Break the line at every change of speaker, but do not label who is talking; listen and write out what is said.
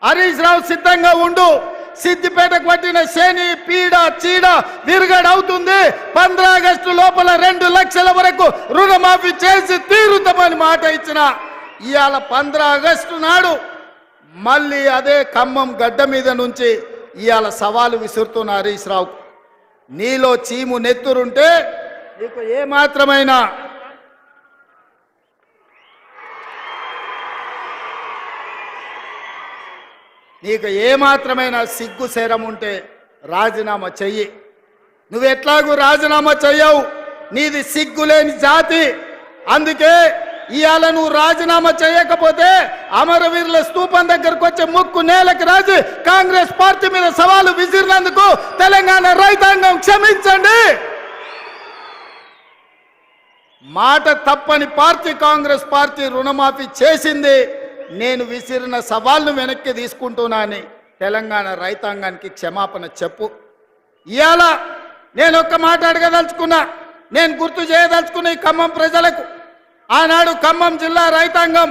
హరీష్ రావు సిద్ధంగా ఉండు. సిద్దిపేటకు పట్టిన శని పీడ చీడ విరుగడవుతుంది. 15 ఆగస్టు లోపల 2 లక్షల వరకు రుణమాఫీ చేసి తీరుతామని మాట ఇచ్చిన ఇవాళ 15 ఆగస్టు నాడు మళ్ళీ అదే ఖమ్మం గడ్డ మీద నుంచి ఇవాళ సవాలు విసురుతున్న హరీష్ రావు, నీలో చీము నెత్తురుంటే నీకు ఏమాత్రమైన సిగ్గు శరం ఉంటే రాజీనామా చెయ్యి. నువ్వెట్లాగూ రాజీనామా చెయ్యవు, నీది సిగ్గులేని జాతి. అందుకే ఇవాళ నువ్వు రాజీనామా చేయకపోతే అమరవీరుల స్తూపం దగ్గరకు వచ్చే ముక్కు నేలకు రాజు కాంగ్రెస్ పార్టీ మీద సవాలు విసిరినందుకు తెలంగాణ రైతాంగం క్షమించండి. మాట తప్పని పార్టీ కాంగ్రెస్ పార్టీ రుణమాఫీ చేసింది. నేను విసిరిన సవాల్ను వెనక్కి తీసుకుంటున్నానని తెలంగాణ రైతాంగానికి క్షమాపణ చెప్పు. ఇవాళ నేను ఒక్క మాట అడగదలుచుకున్నా, నేను గుర్తు చేయదలుచుకున్న ఈ ఖమ్మం ప్రజలకు, ఆనాడు ఖమ్మం జిల్లా రైతాంగం